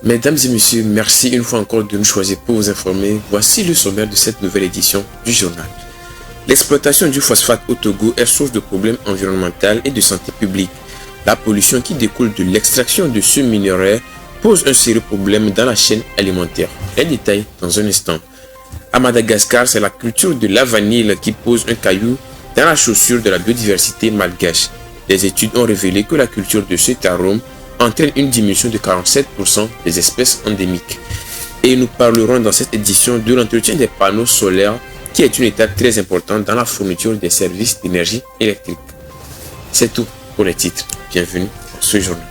Mesdames et messieurs, merci une fois encore de nous choisir pour vous informer. Voici le sommaire de cette nouvelle édition du journal. L'exploitation du phosphate au Togo est source de problèmes environnementaux et de santé publique. La pollution qui découle de l'extraction de ce minerai pose un sérieux problème dans la chaîne alimentaire. Les détails dans un instant. À Madagascar, c'est la culture de la vanille qui pose un caillou dans la chaussure de la biodiversité malgache. Les études ont révélé que la culture de cet arôme entraîne une diminution de 47% des espèces endémiques. Et nous parlerons dans cette édition de l'entretien des panneaux solaires qui est une étape très importante dans la fourniture des services d'énergie électrique. C'est tout pour les titres. Bienvenue dans ce journal.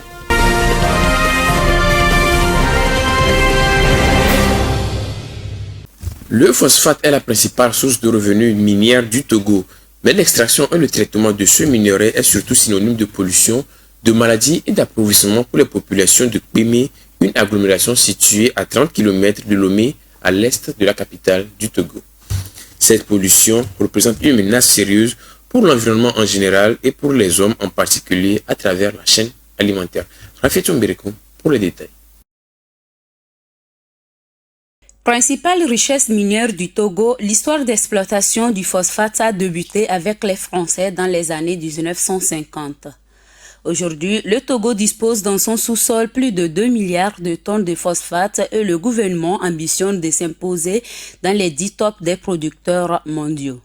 Le phosphate est la principale source de revenus minière du Togo, mais l'extraction et le traitement de ce minerai est surtout synonyme de pollution, de maladies et d'approvisionnement pour les populations de Kpémé, une agglomération située à 30 km de Lomé, à l'est de la capitale du Togo. Cette pollution représente une menace sérieuse pour l'environnement en général et pour les hommes en particulier à travers la chaîne alimentaire. Rafietou Mbérékou pour les détails. Principale richesse minière du Togo, l'histoire d'exploitation du phosphate a débuté avec les Français dans les années 1950. Aujourd'hui, le Togo dispose dans son sous-sol plus de 2 milliards de tonnes de phosphate et le gouvernement ambitionne de s'imposer dans les 10 tops des producteurs mondiaux.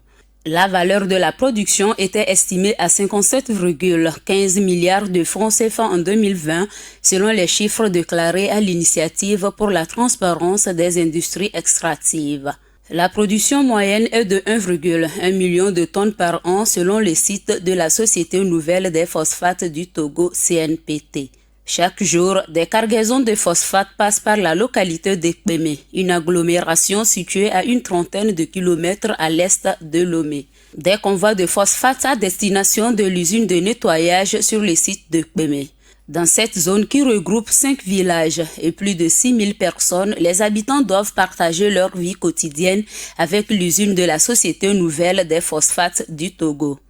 La valeur de la production était estimée à 57,15 milliards de francs CFA en 2020, selon les chiffres déclarés à l'Initiative pour la transparence des industries extractives. La production moyenne est de 1,1 million de tonnes par an selon le site de la Société nouvelle des phosphates du Togo CNPT. Chaque jour, des cargaisons de phosphate passent par la localité de Kpémé, une agglomération située à une trentaine de kilomètres à l'est de Lomé. Des convois de phosphate à destination de l'usine de nettoyage sur le site de Kpémé. Dans cette zone qui regroupe 5 villages et plus de 6000 personnes, les habitants doivent partager leur vie quotidienne avec l'usine de la Société nouvelle des phosphates du Togo.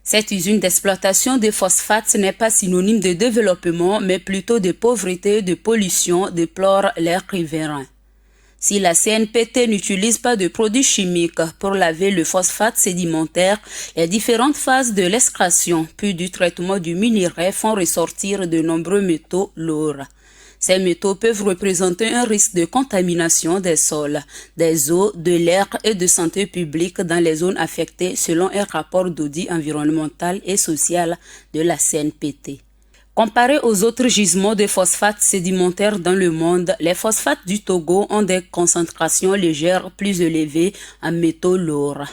Cette usine d'exploitation de phosphate n'est pas synonyme de développement, mais plutôt de pauvreté et de pollution, déplorent les riverains. Si la CNPT n'utilise pas de produits chimiques pour laver le phosphate sédimentaire, les différentes phases de l'extraction puis du traitement du minerai font ressortir de nombreux métaux lourds. Ces métaux peuvent représenter un risque de contamination des sols, des eaux, de l'air et de santé publique dans les zones affectées selon un rapport d'audit environnemental et social de la CNPT. Comparé aux autres gisements de phosphate sédimentaires dans le monde, les phosphates du Togo ont des concentrations légères plus élevées en métaux lourds.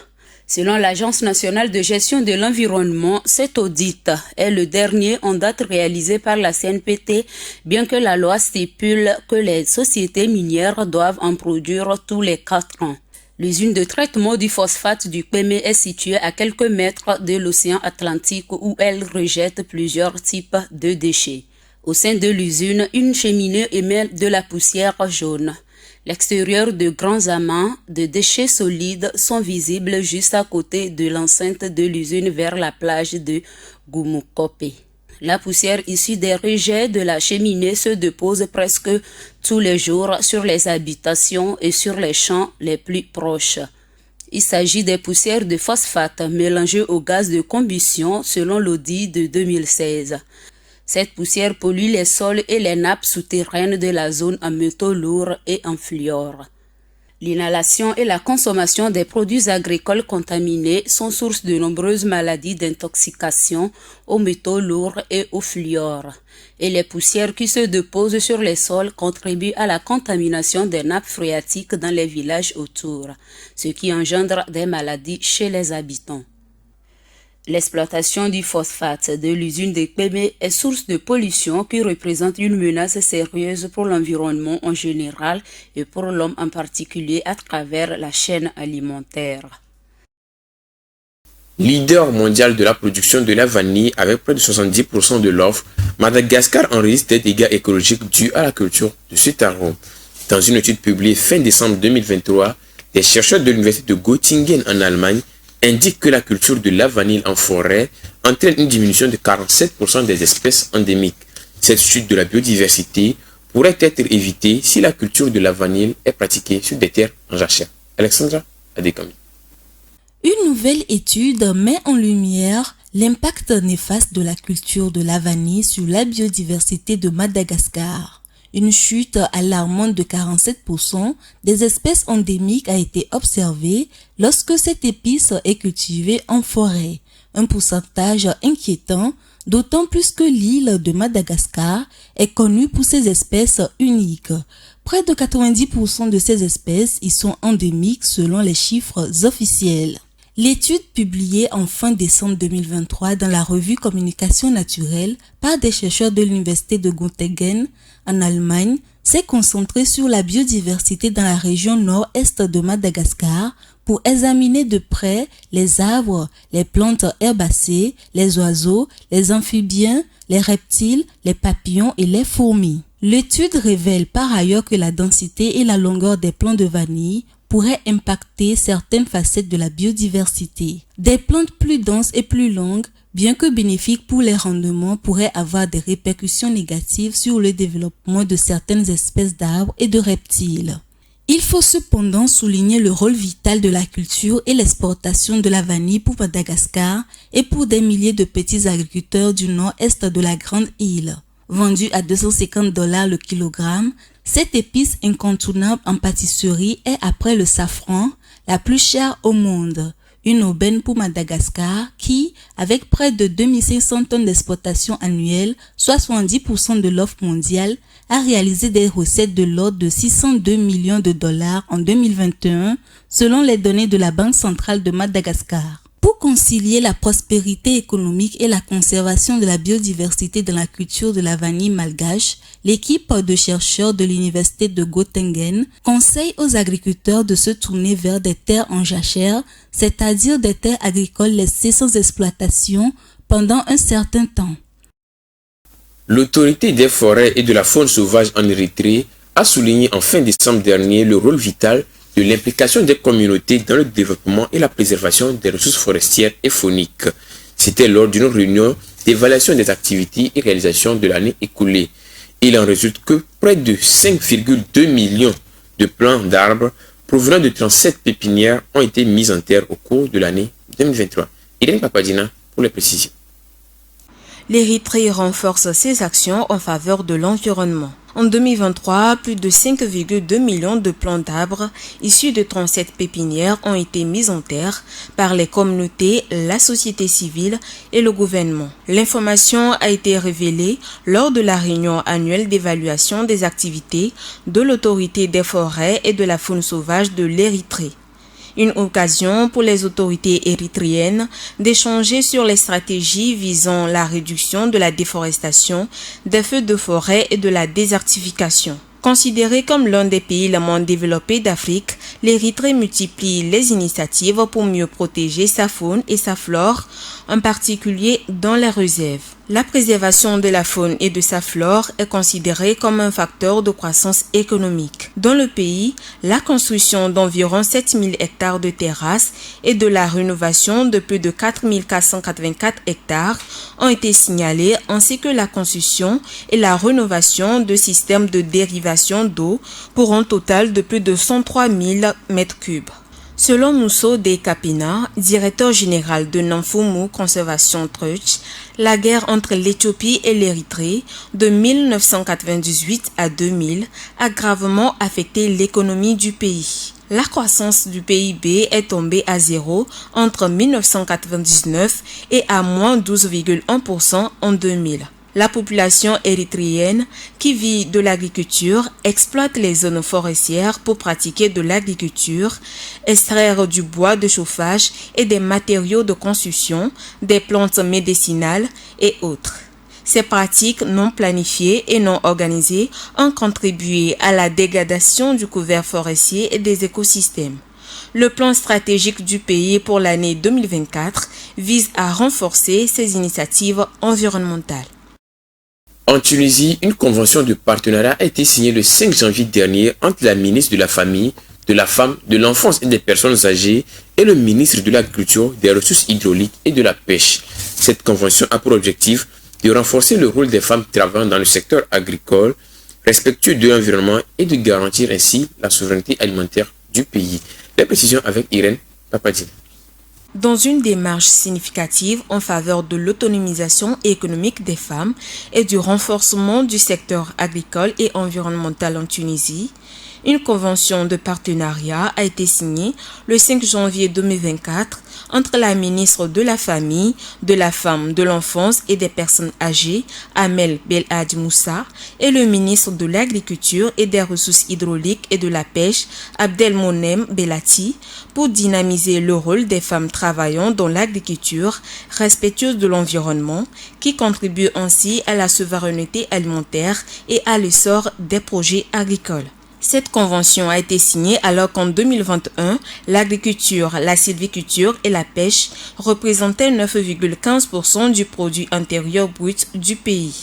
Selon l'Agence nationale de gestion de l'environnement, cet audit est le dernier en date réalisé par la CNPT, bien que la loi stipule que les sociétés minières doivent en produire tous les 4 ans. L'usine de traitement du phosphate du Kpémé est située à quelques mètres de l'océan Atlantique où elle rejette plusieurs types de déchets. Au sein de l'usine, une cheminée émet de la poussière jaune. L'extérieur de grands amas de déchets solides sont visibles juste à côté de l'enceinte de l'usine vers la plage de Goumoukope. La poussière issue des rejets de la cheminée se dépose presque tous les jours sur les habitations et sur les champs les plus proches. Il s'agit des poussières de phosphate mélangées au gaz de combustion selon l'audit de 2016. Cette poussière pollue les sols et les nappes souterraines de la zone en métaux lourds et en fluor. L'inhalation et la consommation des produits agricoles contaminés sont source de nombreuses maladies d'intoxication aux métaux lourds et au fluor. Et les poussières qui se déposent sur les sols contribuent à la contamination des nappes phréatiques dans les villages autour, ce qui engendre des maladies chez les habitants. L'exploitation du phosphate de l'usine de Kpémé est source de pollution qui représente une menace sérieuse pour l'environnement en général et pour l'homme en particulier à travers la chaîne alimentaire. Leader mondial de la production de la vanille avec près de 70% de l'offre, Madagascar enregistre des dégâts écologiques dus à la culture de cet arôme. Dans une étude publiée fin décembre 2023, des chercheurs de l'université de Göttingen en Allemagne indiquent que la culture de la vanille en forêt entraîne une diminution de 47% des espèces endémiques. Cette chute de la biodiversité pourrait être évité si la culture de la vanille est pratiquée sur des terres en jachère. Alexandra Adekami. Une nouvelle étude met en lumière l'impact néfaste de la culture de la vanille sur la biodiversité de Madagascar. Une chute alarmante de 47% des espèces endémiques a été observée lorsque cette épice est cultivée en forêt. Un pourcentage inquiétant, d'autant plus que l'île de Madagascar est connue pour ses espèces uniques. Près de 90% de ces espèces y sont endémiques selon les chiffres officiels. L'étude publiée en fin décembre 2023 dans la revue Communication naturelle par des chercheurs de l'université de Göttingen en Allemagne s'est concentrée sur la biodiversité dans la région nord-est de Madagascar pour examiner de près les arbres, les plantes herbacées, les oiseaux, les amphibiens, les reptiles, les papillons et les fourmis. L'étude révèle par ailleurs que la densité et la longueur des plants de vanille pourrait impacter certaines facettes de la biodiversité. Des plantes plus denses et plus longues, bien que bénéfiques pour les rendements, pourraient avoir des répercussions négatives sur le développement de certaines espèces d'arbres et de reptiles. Il faut cependant souligner le rôle vital de la culture et l'exportation de la vanille pour Madagascar et pour des milliers de petits agriculteurs du nord-est de la grande île. Vendue à $250 le kilogramme, cette épice incontournable en pâtisserie est, après le safran, la plus chère au monde. Une aubaine pour Madagascar qui, avec près de 2500 tonnes d'exportation annuelle, soit 70% de l'offre mondiale, a réalisé des recettes de l'ordre de $602 millions en 2021, selon les données de la Banque centrale de Madagascar. Pour concilier la prospérité économique et la conservation de la biodiversité dans la culture de la vanille malgache, l'équipe de chercheurs de l'université de Göttingen conseille aux agriculteurs de se tourner vers des terres en jachère, c'est-à-dire des terres agricoles laissées sans exploitation pendant un certain temps. L'autorité des forêts et de la faune sauvage en Érythrée a souligné en fin décembre dernier le rôle vital de l'implication des communautés dans le développement et la préservation des ressources forestières et fauniques. C'était lors d'une réunion d'évaluation des activités et réalisations de l'année écoulée. Il en résulte que près de 5,2 millions de plants d'arbres provenant de 37 pépinières ont été mis en terre au cours de l'année 2023. Irène Papadina pour les précisions. L'Érythrée renforce ses actions en faveur de l'environnement. En 2023, plus de 5,2 millions de plants d'arbres issus de 37 pépinières ont été mis en terre par les communautés, la société civile et le gouvernement. L'information a été révélée lors de la réunion annuelle d'évaluation des activités de l'autorité des forêts et de la faune sauvage de l'Érythrée. Une occasion pour les autorités érythréennes d'échanger sur les stratégies visant la réduction de la déforestation, des feux de forêt et de la désertification. Considéré comme l'un des pays les moins développés d'Afrique, l'Érythrée multiplie les initiatives pour mieux protéger sa faune et sa flore, en particulier dans les réserves. La préservation de la faune et de sa flore est considérée comme un facteur de croissance économique. Dans le pays, la construction d'environ 7000 hectares de terrasses et de la rénovation de plus de 4484 hectares ont été signalées, ainsi que la construction et la rénovation de systèmes de dérivation d'eau pour un total de plus de 103 000 m3. Selon Mousso Dekapina, directeur général de Namfumu Conservation Trust, la guerre entre l'Éthiopie et l'Érythrée de 1998 à 2000 a gravement affecté l'économie du pays. La croissance du PIB est tombée à zéro entre 1999 et à moins 12,1% en 2000. La population érythréenne qui vit de l'agriculture exploite les zones forestières pour pratiquer de l'agriculture, extraire du bois de chauffage et des matériaux de construction, des plantes médicinales et autres. Ces pratiques non planifiées et non organisées ont contribué à la dégradation du couvert forestier et des écosystèmes. Le plan stratégique du pays pour l'année 2024 vise à renforcer ces initiatives environnementales. En Tunisie, une convention de partenariat a été signée le 5 janvier dernier entre la ministre de la Famille, de la Femme, de l'Enfance et des Personnes âgées et le ministre de l'Agriculture, des Ressources hydrauliques et de la Pêche. Cette convention a pour objectif de renforcer le rôle des femmes travaillant dans le secteur agricole respectueux de l'environnement et de garantir ainsi la souveraineté alimentaire du pays. Les précisions avec Irène Papadine. Dans une démarche significative en faveur de l'autonomisation économique des femmes et du renforcement du secteur agricole et environnemental en Tunisie, une convention de partenariat a été signée le 5 janvier 2024 entre la ministre de la Famille, de la Femme, de l'Enfance et des Personnes âgées, Amel Belhadj Moussa, et le ministre de l'Agriculture et des Ressources hydrauliques et de la Pêche, Abdelmonem Belati, pour dynamiser le rôle des femmes travaillant dans l'agriculture respectueuse de l'environnement, qui contribue ainsi à la souveraineté alimentaire et à l'essor des projets agricoles. Cette convention a été signée alors qu'en 2021, l'agriculture, la sylviculture et la pêche représentaient 9,15% du produit intérieur brut du pays.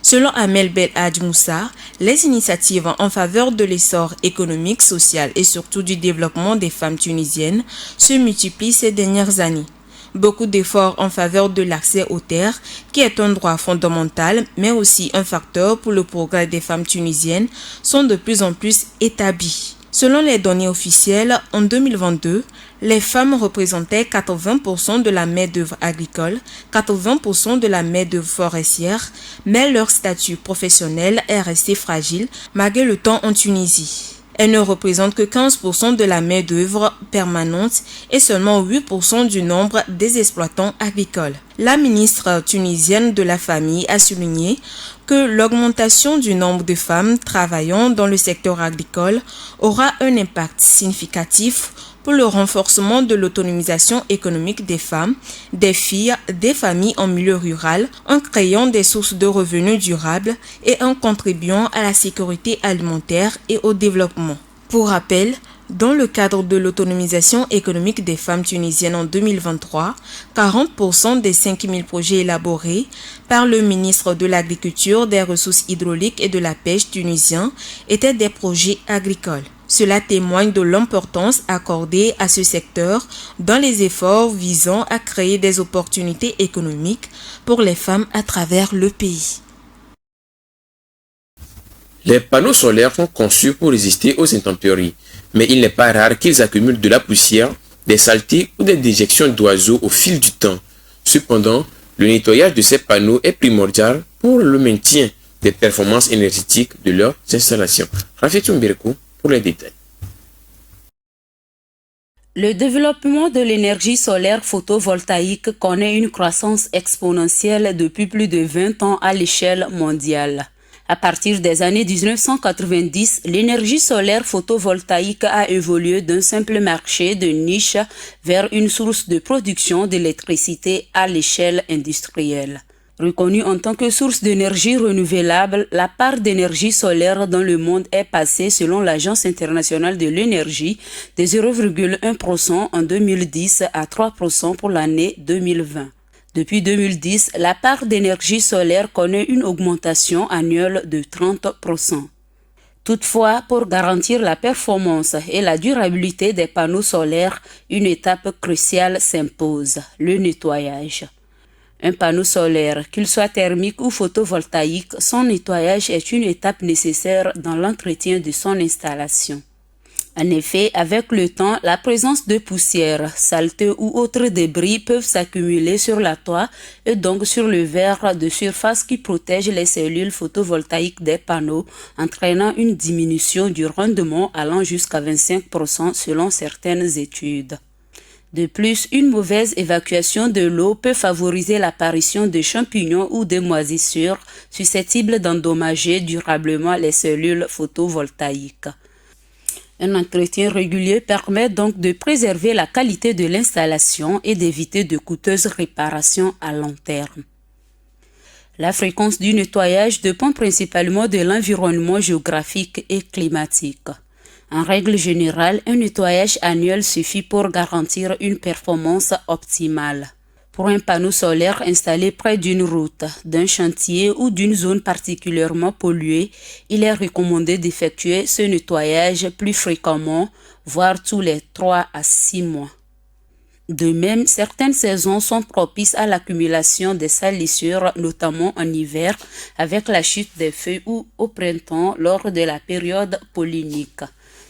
Selon Amel Belhadj Moussa, les initiatives en faveur de l'essor économique, social et surtout du développement des femmes tunisiennes se multiplient ces dernières années. Beaucoup d'efforts en faveur de l'accès aux terres, qui est un droit fondamental, mais aussi un facteur pour le progrès des femmes tunisiennes, sont de plus en plus établis. Selon les données officielles, en 2022, les femmes représentaient 80% de la main-d'œuvre agricole, 80% de la main-d'œuvre forestière, mais leur statut professionnel est resté fragile malgré le temps en Tunisie. Elles ne représentent que 15% de la main-d'œuvre permanente et seulement 8% du nombre des exploitants agricoles. La ministre tunisienne de la Famille a souligné que l'augmentation du nombre de femmes travaillant dans le secteur agricole aura un impact significatif pour le renforcement de l'autonomisation économique des femmes, des filles, des familles en milieu rural, en créant des sources de revenus durables et en contribuant à la sécurité alimentaire et au développement. Pour rappel, dans le cadre de l'autonomisation économique des femmes tunisiennes en 2023, 40% des 5000 projets élaborés par le ministre de l'Agriculture, des Ressources hydrauliques et de la Pêche tunisien étaient des projets agricoles. Cela témoigne de l'importance accordée à ce secteur dans les efforts visant à créer des opportunités économiques pour les femmes à travers le pays. Les panneaux solaires sont conçus pour résister aux intempéries, mais il n'est pas rare qu'ils accumulent de la poussière, des saletés ou des déjections d'oiseaux au fil du temps. Cependant, le nettoyage de ces panneaux est primordial pour le maintien des performances énergétiques de leurs installations. Rafet Mbirkou pour les détails. Le développement de l'énergie solaire photovoltaïque connaît une croissance exponentielle depuis plus de 20 ans à l'échelle mondiale. À partir des années 1990, l'énergie solaire photovoltaïque a évolué d'un simple marché de niche vers une source de production d'électricité à l'échelle industrielle. Reconnue en tant que source d'énergie renouvelable, la part d'énergie solaire dans le monde est passée, selon l'Agence internationale de l'énergie, de 0,1% en 2010 à 3% pour l'année 2020. Depuis 2010, la part d'énergie solaire connaît une augmentation annuelle de 30%. Toutefois, pour garantir la performance et la durabilité des panneaux solaires, une étape cruciale s'impose, le nettoyage. Un panneau solaire, qu'il soit thermique ou photovoltaïque, son nettoyage est une étape nécessaire dans l'entretien de son installation. En effet, avec le temps, la présence de poussière, saleté ou autres débris peuvent s'accumuler sur la toit et donc sur le verre de surface qui protège les cellules photovoltaïques des panneaux, entraînant une diminution du rendement allant jusqu'à 25% selon certaines études. De plus, une mauvaise évacuation de l'eau peut favoriser l'apparition de champignons ou de moisissures susceptibles d'endommager durablement les cellules photovoltaïques. Un entretien régulier permet donc de préserver la qualité de l'installation et d'éviter de coûteuses réparations à long terme. La fréquence du nettoyage dépend principalement de l'environnement géographique et climatique. En règle générale, un nettoyage annuel suffit pour garantir une performance optimale. Pour un panneau solaire installé près d'une route, d'un chantier ou d'une zone particulièrement polluée, il est recommandé d'effectuer ce nettoyage plus fréquemment, voire tous les 3 à 6 mois. De même, certaines saisons sont propices à l'accumulation des salissures, notamment en hiver, avec la chute des feuilles ou au printemps lors de la période pollinique.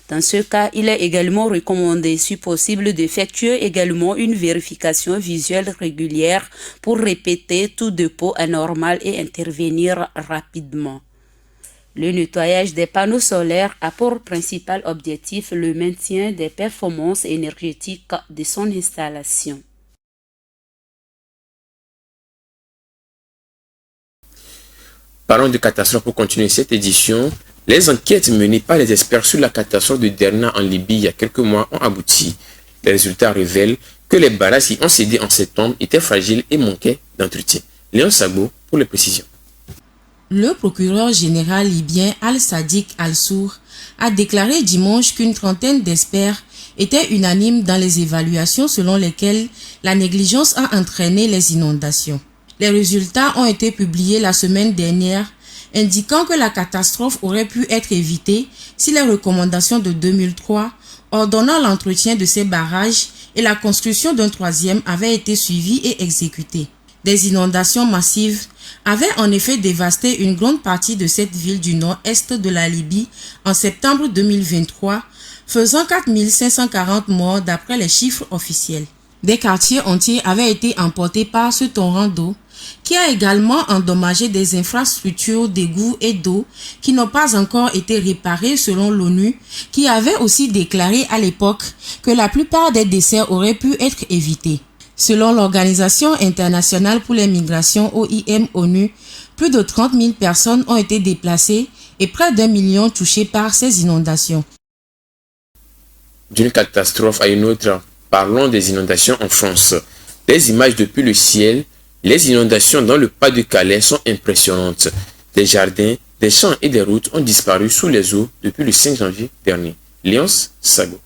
Dans ce cas, il est également recommandé, si possible, d'effectuer également une vérification visuelle régulière pour répéter tout dépôt anormal et intervenir rapidement. Le nettoyage des panneaux solaires a pour principal objectif le maintien des performances énergétiques de son installation. Parlons de catastrophe pour continuer cette édition. Les enquêtes menées par les experts sur la catastrophe de Derna en Libye il y a quelques mois ont abouti. Les résultats révèlent que les barrages qui ont cédé en septembre étaient fragiles et manquaient d'entretien. Léon Sabo pour les précisions. Le procureur général libyen Al-Sadiq Al-Sour a déclaré dimanche qu'une trentaine d'experts étaient unanimes dans les évaluations selon lesquelles la négligence a entraîné les inondations. Les résultats ont été publiés la semaine dernière, indiquant que la catastrophe aurait pu être évitée si les recommandations de 2003 ordonnant l'entretien de ces barrages et la construction d'un troisième avaient été suivies et exécutées. Des inondations massives avaient en effet dévasté une grande partie de cette ville du nord-est de la Libye en septembre 2023, faisant 4 540 morts d'après les chiffres officiels. Des quartiers entiers avaient été emportés par ce torrent d'eau, qui a également endommagé des infrastructures d'égouts et d'eau qui n'ont pas encore été réparées selon l'ONU, qui avait aussi déclaré à l'époque que la plupart des décès auraient pu être évités. Selon l'Organisation internationale pour les migrations OIM-ONU, plus de 30 000 personnes ont été déplacées et près d'1 million touchées par ces inondations. D'une catastrophe à une autre, parlons des inondations en France. Les images depuis le ciel, les inondations dans le Pas-de-Calais sont impressionnantes. Des jardins, des champs et des routes ont disparu sous les eaux depuis le 5 janvier dernier. Léon Sabo.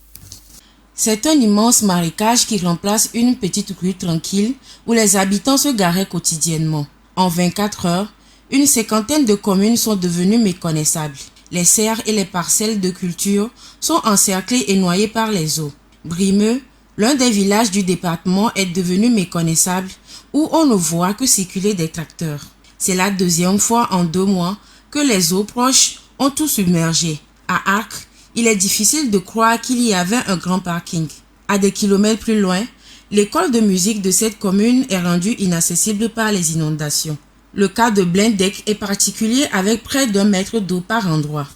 C'est un immense marécage qui remplace une petite rue tranquille où les habitants se garaient quotidiennement. En 24 heures, une cinquantaine de communes sont devenues méconnaissables. Les serres et les parcelles de culture sont encerclées et noyées par les eaux. Brimeux, l'un des villages du département, est devenu méconnaissable où on ne voit que circuler des tracteurs. C'est la deuxième fois en 2 mois que les eaux proches ont tout submergé. À Arc, il est difficile de croire qu'il y avait un grand parking. À des kilomètres plus loin, l'école de musique de cette commune est rendue inaccessible par les inondations. Le cas de Blendec est particulier avec près d'1 mètre d'eau par endroit.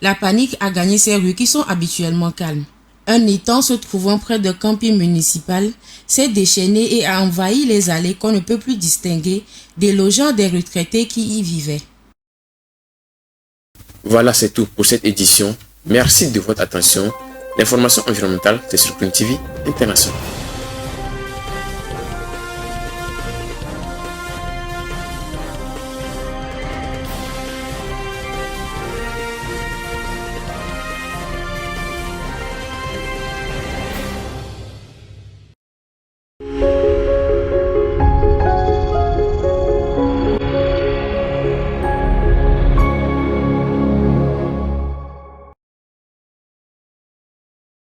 La panique a gagné ces rues qui sont habituellement calmes. Un étang se trouvant près d'un camping municipal s'est déchaîné et a envahi les allées qu'on ne peut plus distinguer, délogeant des retraités qui y vivaient. Voilà, c'est tout pour cette édition. Merci de votre attention. L'information environnementale, c'est sur Prune TV International.